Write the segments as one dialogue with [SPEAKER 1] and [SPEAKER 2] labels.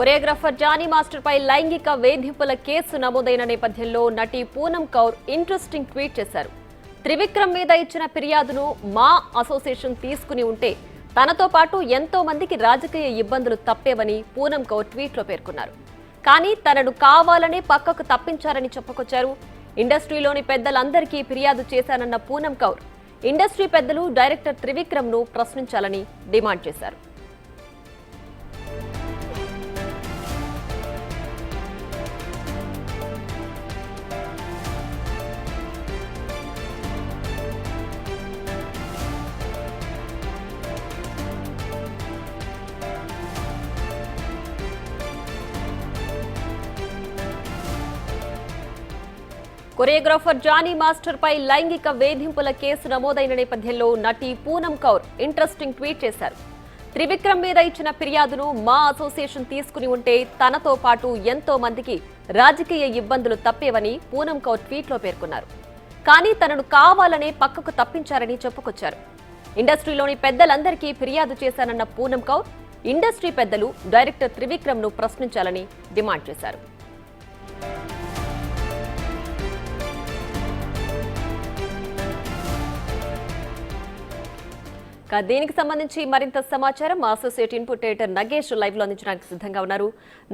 [SPEAKER 1] Choreographer Johnny master పై లైంగిక వేధింపుల case నమోదైన నేపథ్యంలో నటి పూనం కౌర్ ఇంట్రెస్టింగ్ ట్వీట్ చేశారు. త్రివిక్రమ్ మీద ఇచ్చిన ఫిర్యాదును మా అసోసియేషన్ తీసుకుని ఉంటే తనతో పాటు ఎంతో మందికి రాజకీయ ఇబ్బందులు తప్పేవని పూనం కౌర్ ట్వీట్లో పేర్కొన్నారు. కానీ తనను కావాలనే పక్కకు తప్పించారని చెప్పుకొచ్చారు. ఇండస్ట్రీలోని పెద్దలందరికీ ఫిర్యాదు చేశానన్న పూనం కౌర్ ఇండస్ట్రీ పెద్దలు డైరెక్టర్ త్రివిక్రమ్ ను ప్రశ్నించాలని డిమాండ్ చేశారు. కొరియోగ్రాఫర్ జానీ మాస్టర్ పై లైంగిక వేధింపుల కేసు నమోదైన నేపథ్యంలో నటి పూనం కౌర్ ఇంట్రెస్టింగ్ ట్వీట్ చేశారు. త్రివిక్రమ్ మీద ఇచ్చిన ఫిర్యాదును మా అసోసియేషన్ తీసుకుని ఉంటే తనతో పాటు ఎంతో మందికి రాజకీయ ఇబ్బందులు తప్పేవని పూనం కౌర్ ట్వీట్లో పేర్కొన్నారు. కానీ తనను కావాలనే పక్కకు తప్పించారని చెప్పుకొచ్చారు. ఇండస్ట్రీలోని పెద్దలందరికీ ఫిర్యాదు చేశానన్న పూనం కౌర్ ఇండస్ట్రీ పెద్దలు డైరెక్టర్ త్రివిక్రమ్ ను ప్రశ్నించాలని డిమాండ్ చేశారు. దీనికి సంబంధించి మరింత సమాచారం మా associate input editor Nagesh live లో అందించడానికి సిద్ధంగా ఉన్నారు.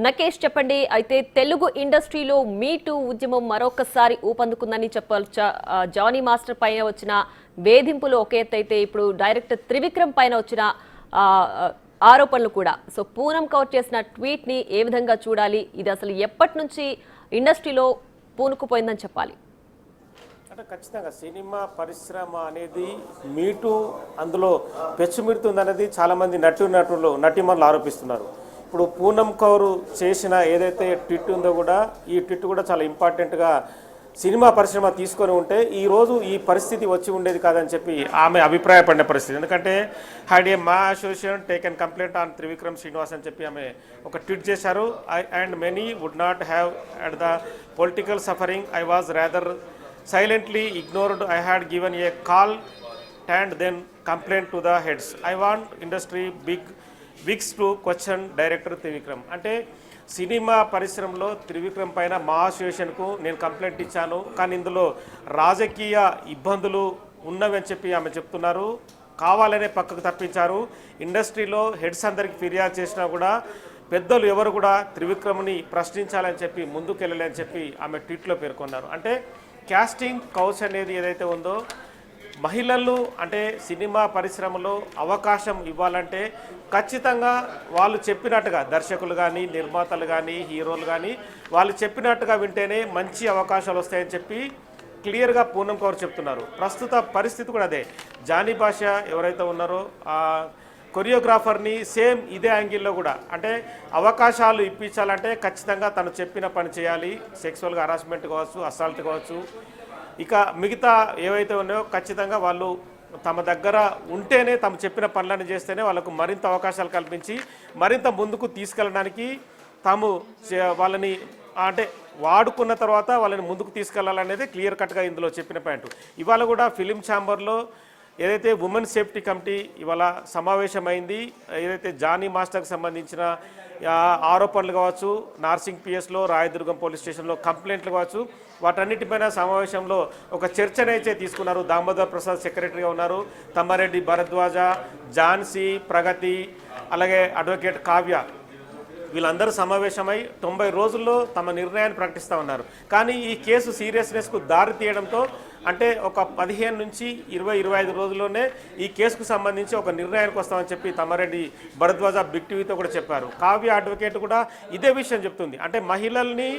[SPEAKER 1] నగేష్, చెప్పండి. అయితే తెలుగు ఇండస్ట్రీలో మీటూ ఉద్యమం మరొకసారి ఊపందుకుందని చెప్పవచ్చా? జానీ మాస్టర్ పైన వచ్చిన వేధింపులు ఒక ఎత్తు అయితే ఇప్పుడు డైరెక్టర్ త్రివిక్రమ్ పైన వచ్చిన ఆరోపణలు కూడా. సో పూనం కౌర్ చేసిన ట్వీట్ ని ఏ విధంగా చూడాలి? ఇది అసలు ఎప్పటి నుంచి ఇండస్ట్రీలో పూనుకుపోయిందని చెప్పాలి?
[SPEAKER 2] అంటే ఖచ్చితంగా సినిమా పరిశ్రమ అనేది మీటు అందులో పెచ్చుమిడుతుంది అనేది చాలామంది నటీమణులు ఆరోపిస్తున్నారు. ఇప్పుడు పూనం కౌర్ చేసిన ఏదైతే ట్విట్ ఉందో కూడా ఈ ట్విట్ కూడా చాలా ఇంపార్టెంట్గా సినిమా పరిశ్రమ తీసుకొని ఉంటే ఈరోజు ఈ పరిస్థితి వచ్చి ఉండేది కాదని చెప్పి ఆమె అభిప్రాయపడిన పరిస్థితి. ఎందుకంటే had a MAA association taken complaint on Trivikram Srinivas అని చెప్పి ఆమె ఒక ట్వీట్ చేశారు. And many would not have at the political suffering, I was rather silently ignored. I had given a call and then complaint to the heads. I want industry bigs to question director Trivikram. అంటే cinema పరిశ్రమలో త్రివిక్రమ్ పైన మా అసోసియేషన్కు నేను complaint ఇచ్చాను, కానీ ఇందులో రాజకీయ ఇబ్బందులు ఉన్నవని చెప్పి ఆమె చెప్తున్నారు. కావాలనే పక్కకు తప్పించారు. ఇండస్ట్రీలో హెడ్స్ అందరికి ఫిర్యాదు చేసినా కూడా పెద్దలు ఎవరు కూడా త్రివిక్రమ్ని ప్రశ్నించాలని చెప్పి ముందుకెళ్ళాలని చెప్పి ఆమె ట్వీట్లో పేర్కొన్నారు. అంటే క్యాస్టింగ్ కౌచ్ అనేది ఏదైతే ఉందో మహిళలు అంటే సినిమా పరిశ్రమలో అవకాశం ఇవ్వాలంటే ఖచ్చితంగా వాళ్ళు చెప్పినట్టుగా దర్శకులు కానీ నిర్మాతలు కానీ హీరోలు కానీ వాళ్ళు చెప్పినట్టుగా వింటేనే మంచి అవకాశాలు వస్తాయని చెప్పి క్లియర్గా పూనం కౌర్ చెప్తున్నారు. ప్రస్తుత పరిస్థితి కూడా అదే. జానీ భాష ఎవరైతే ఉన్నారో కొరియోగ్రాఫర్ని సేమ్ ఇదే యాంగిల్లో కూడా అంటే అవకాశాలు ఇప్పించాలంటే ఖచ్చితంగా తను చెప్పిన పని చేయాలి. సెక్సువల్గా హరాస్మెంట్ కావచ్చు, అసాల్ట్ కావచ్చు, ఇక మిగతా ఏవైతే ఉన్నాయో ఖచ్చితంగా వాళ్ళు తమ దగ్గర ఉంటేనే తమ చెప్పిన పనులను చేస్తేనే వాళ్ళకు మరింత అవకాశాలు కల్పించి మరింత ముందుకు తీసుకెళ్ళడానికి తాము వాళ్ళని అంటే వాడుకున్న తర్వాత వాళ్ళని ముందుకు తీసుకెళ్లాలనేది క్లియర్ కట్గా ఇందులో చెప్పిన పాయింట్. ఇవాళ కూడా ఫిలిం ఛాంబర్లో ఏదైతే ఉమెన్ సేఫ్టీ కమిటీ ఇవాళ సమావేశమైంది, ఏదైతే జానీ మాస్టర్కి సంబంధించిన ఆరోపణలు కావచ్చు, నార్సింగ్ పిఎస్లో రాయదుర్గం పోలీస్ స్టేషన్లో కంప్లైంట్లు కావచ్చు, వాటన్నిటిపైన సమావేశంలో ఒక చర్చనైతే తీసుకున్నారు. దామోదర్ ప్రసాద్ సెక్రటరీగా ఉన్నారు, తమ్మారెడ్డి భరద్వాజ, ఝాన్సీ, ప్రగతి, అలాగే అడ్వకేట్ కావ్య వీళ్ళందరూ సమావేశమై 90 రోజుల్లో తమ నిర్ణయాన్ని ప్రకటిస్తూ ఉన్నారు. కానీ ఈ కేసు సీరియస్నెస్కు దారి తీయడంతో అంటే ఒక 15 నుంచి 20-25 రోజుల్లోనే ఈ కేసుకు సంబంధించి ఒక నిర్ణయానికి వస్తామని చెప్పి తమ్మారెడ్డి భరద్వాజ బిగ్ టీవీతో కూడా చెప్పారు. కావ్య అడ్వకేట్ కూడా ఇదే విషయం చెప్తుంది. అంటే మహిళల్ని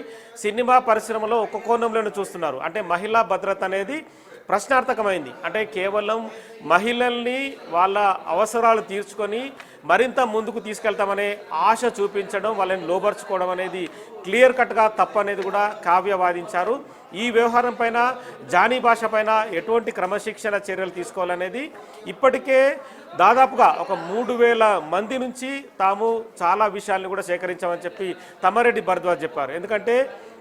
[SPEAKER 2] సినిమా పరిశ్రమలో ఒక కోణంలోనే చూస్తున్నారు. అంటే మహిళా భద్రత అనేది ప్రశ్నార్థకమైంది. అంటే కేవలం మహిళల్ని వాళ్ళ అవసరాలు తీర్చుకొని మరింత ముందుకు తీసుకెళ్తామనే ఆశ చూపించడం, వాళ్ళని లోబర్చుకోవడం అనేది క్లియర్ కట్గా తప్పనేది కూడా కావ్య వాదించారు. ఈ వ్యవహారం పైన జానీ భాష పైన ఎటువంటి క్రమశిక్షణ చర్యలు తీసుకోవాలనేది ఇప్పటికే దాదాపుగా ఒక 3000 మంది నుంచి తాము చాలా విషయాలను కూడా సేకరించామని చెప్పి తమ్మారెడ్డి భరద్వాజ్ చెప్పారు. ఎందుకంటే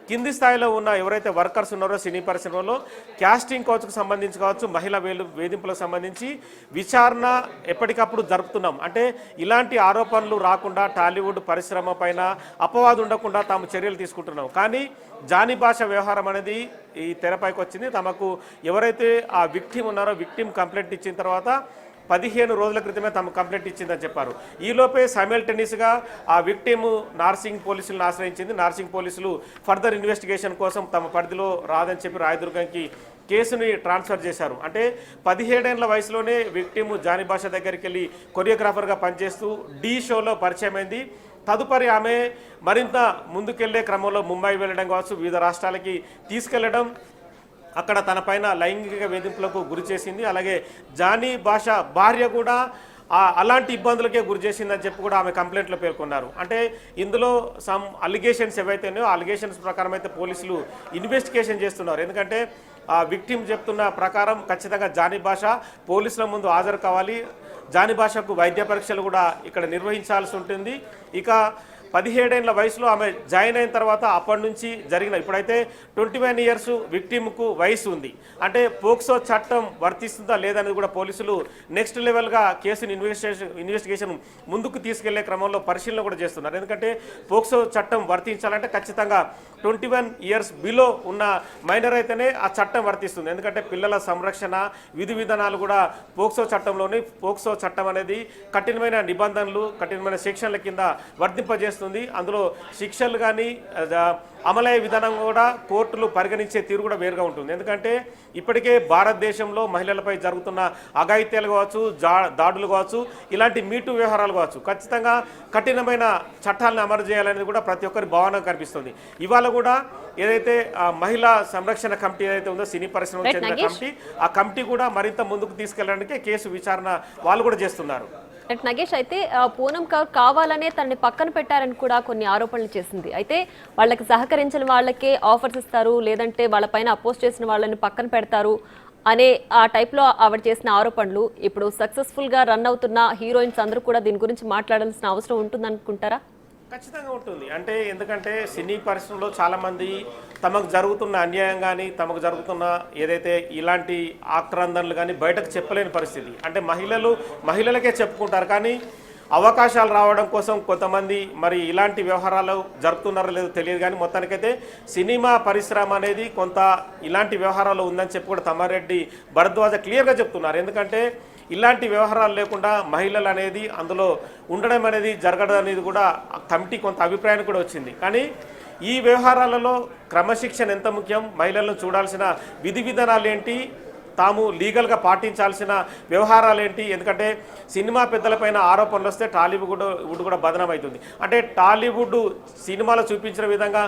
[SPEAKER 2] కింది స్థాయిలో ఉన్న ఎవరైతే వర్కర్స్ ఉన్నారో సినీ పరిశ్రమలో క్యాస్టింగ్ కోచ్కు సంబంధించి కావచ్చు, మహిళా వేధింపులకు సంబంధించి విచారణ ఎప్పటికప్పుడు జరుపుతున్నాం. అంటే ఇలాంటి ఆరోపణలు రాకుండా టాలీవుడ్ పరిశ్రమ పైన అపవాదు ఉండకుండా తాము చర్యలు తీసుకుంటున్నాం. కానీ జానీ భాష వ్యవహారం అనేది ఈ తెరపైకి వచ్చింది. తమకు ఎవరైతే ఆ విక్టిమ్ ఉన్నారో విక్టిమ్ కంప్లైంట్ ఇచ్చిన తర్వాత 15 రోజుల క్రితమే తమ కంప్లైంట్ ఇచ్చిందని చెప్పారు. ఈలోపే సైమల్టేనియస్గా ఆ విక్టిమ్ నార్సింగ్ పోలీసులను ఆశ్రయించింది. నార్సింగ్ పోలీసులు ఫర్దర్ ఇన్వెస్టిగేషన్ కోసం తమ పరిధిలో రాదని చెప్పి రాయదుర్గంకి కేసుని ట్రాన్స్ఫర్ చేశారు. అంటే 17 ఏళ్ల వయసులోనే విక్టిమ్ జానీ భాష దగ్గరికి వెళ్ళి కొరియోగ్రాఫర్గా పనిచేస్తూ ఢీ షోలో పరిచయమైంది. తదుపరి ఆమె మరింత ముందుకెళ్లే క్రమంలో ముంబై వెళ్ళడం కావచ్చు, వివిధ రాష్ట్రాలకి తీసుకెళ్లడం, అక్కడ తన పైన లైంగిక వేధింపులకు గురి చేసింది. అలాగే జానీ భాష భార్య కూడా అలాంటి ఇబ్బందులకే గురి చేసిందని చెప్పి కూడా ఆమె కంప్లైంట్లో పేర్కొన్నారు. అంటే ఇందులో సమ్ అలిగేషన్స్ ఏవైతే ఉన్నాయో అలిగేషన్స్ ప్రకారం అయితే పోలీసులు ఇన్వెస్టిగేషన్ చేస్తున్నారు. ఎందుకంటే ఆ విక్టిమ్ చెప్తున్న ప్రకారం ఖచ్చితంగా జానీ భాష పోలీసుల ముందు హాజరు కావాలి. జానీ భాషకు వైద్య పరీక్షలు కూడా ఇక్కడ నిర్వహించాల్సి ఉంటుంది. ఇక 17 ఏళ్ల వయసులో ఆమె జాయిన్ అయిన తర్వాత అప్పటి నుంచి జరిగిన ఇప్పుడైతే 21 ఇయర్స్ విక్టిమ్కు వయసు ఉంది. అంటే పోక్సో చట్టం వర్తిస్తుందా లేదనేది కూడా పోలీసులు నెక్స్ట్ లెవెల్గా కేసుని ఇన్వెస్టిగేషన్ ముందుకు తీసుకెళ్లే క్రమంలో పరిశీలన కూడా చేస్తున్నారు. ఎందుకంటే పోక్సో చట్టం వర్తించాలంటే ఖచ్చితంగా 21 ఇయర్స్ బిలో ఉన్న మైనర్ అయితేనే ఆ చట్టం వర్తిస్తుంది. ఎందుకంటే పిల్లల సంరక్షణ విధి విధానాలు కూడా పోక్సో చట్టంలోని పోక్సో చట్టం అనేది కఠినమైన నిబంధనలు కఠినమైన శిక్షణల కింద వర్తింపజేస్తుంది. అందులో శిక్షలు కానీ అమలయ్యే విధానం కూడా కోర్టులు పరిగణించే తీరు కూడా వేరుగా ఉంటుంది. ఎందుకంటే ఇప్పటికే భారతదేశంలో మహిళలపై జరుగుతున్న అఘాయిత్యాలు కావచ్చు, దాడులు కావచ్చు, ఇలాంటి మీటు వ్యవహారాలు కావచ్చు, ఖచ్చితంగా కఠినమైన చట్టాలను అమలు చేయాలనేది కూడా ప్రతి ఒక్కరి భావన కనిపిస్తుంది. ఇవాళ కూడా ఏదైతే మహిళా సంరక్షణ కమిటీ ఏదైతే ఉందో సినీ పరిశ్రమకు చెందిన కమిటీ, ఆ కమిటీ కూడా మరింత ముందుకు తీసుకెళ్లడానికి కేసు విచారణ వాళ్ళు కూడా చేస్తున్నారు.
[SPEAKER 1] నగేష్, అయితే పూనం కౌర్ కావాలనే తనని పక్కన పెట్టారని కూడా కొన్ని ఆరోపణలు చేసింది. అయితే వాళ్ళకి సహకరించిన వాళ్ళకే ఆఫర్స్ ఇస్తారు, లేదంటే వాళ్ళపైన అపోజ్ చేసిన వాళ్ళని పక్కన పెడతారు అనే ఆ టైప్లో ఆవిడ చేసిన ఆరోపణలు ఇప్పుడు సక్సెస్ఫుల్గా రన్ అవుతున్న హీరోయిన్స్ అందరూ కూడా దీని గురించి మాట్లాడాల్సిన అవసరం ఉంటుందనుకుంటారా?
[SPEAKER 2] ఖచ్చితంగా ఉంటుంది. అంటే ఎందుకంటే సినీ పరిశ్రమలో చాలామంది తమకు జరుగుతున్న అన్యాయం కానీ తమకు జరుగుతున్న ఏదైతే ఇలాంటి ఆక్రందనలు కానీ బయటకు చెప్పలేని పరిస్థితి. అంటే మహిళలకే చెప్పుకుంటారు, కానీ అవకాశాలు రావడం కోసం కొంతమంది మరి ఇలాంటి వ్యవహారాలు జరుపుతున్నారో లేదో తెలియదు. కానీ మొత్తానికైతే సినిమా పరిశ్రమ అనేది కొంత ఇలాంటి వ్యవహారాలు ఉందని చెప్పి కూడా తమ్మారెడ్డి భరద్వాజ క్లియర్గా చెప్తున్నారు. ఎందుకంటే ఇలాంటి వ్యవహారాలు లేకుండా మహిళలు అనేది అందులో ఉండడం అనేది జరగడం అనేది కూడా కమిటీ కొంత అభిప్రాయానికి కూడా వచ్చింది. కానీ ఈ వ్యవహారాలలో క్రమశిక్షణ ఎంత ముఖ్యం, మహిళలను చూడాల్సిన విధి విధానాలు ఏంటి, తాము లీగల్గా పాటించాల్సిన వ్యవహారాలు ఏంటి, ఎందుకంటే సినిమా పెద్దలపైన ఆరోపణలు వస్తే టాలీవుడ్ కూడా బదనమవుతుంది. అంటే టాలీవుడ్ సినిమాలో చూపించిన విధంగా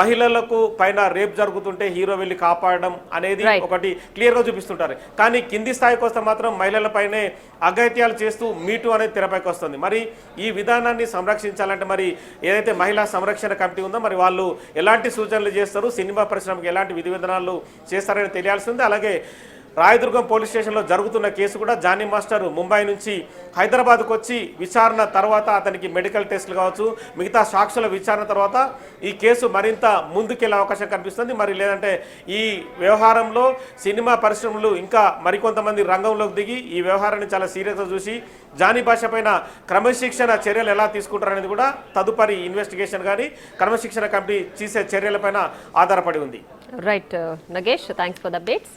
[SPEAKER 2] మహిళలకు పైన రేప్ జరుగుతుంటే హీరో వెళ్ళి కాపాడడం అనేది ఒకటి క్లియర్గా చూపిస్తుంటారు. కానీ కింది స్థాయికి వస్తే మాత్రం మహిళలపైనే అఘాయిత్యాలు చేస్తూ మీటు అనేది తెరపైకి వస్తుంది. మరి ఈ విధానాన్ని సంరక్షించాలంటే మరి ఏదైతే మహిళా సంరక్షణ కమిటీ ఉందో మరి వాళ్ళు ఎలాంటి సూచనలు చేస్తారు, సినిమా పరిశ్రమకి ఎలాంటి విధి విధానాలు చేస్తారని తెలియాల్సింది. అలాగే రాయదుర్గం పోలీస్ స్టేషన్లో జరుగుతున్న కేసు కూడా జానీ మాస్టర్ ముంబై నుంచి హైదరాబాద్కు వచ్చి విచారణ తర్వాత అతనికి మెడికల్ టెస్టులు కావచ్చు, మిగతా సాక్షుల విచారణ తర్వాత ఈ కేసు మరింత ముందుకెళ్లే అవకాశం కనిపిస్తుంది. మరి లేదంటే ఈ వ్యవహారంలో సినిమా పరిశ్రమలు ఇంకా మరికొంతమంది రంగంలోకి దిగి ఈ వ్యవహారాన్ని చాలా సీరియస్గా చూసి జానీ భాష పైన క్రమశిక్షణ చర్యలు ఎలా తీసుకుంటారనేది కూడా తదుపరి ఇన్వెస్టిగేషన్ కానీ క్రమశిక్షణ కమిటీ చేసే చర్యలపైన ఆధారపడి ఉంది.
[SPEAKER 1] Right Nagesh, thanks for the updates.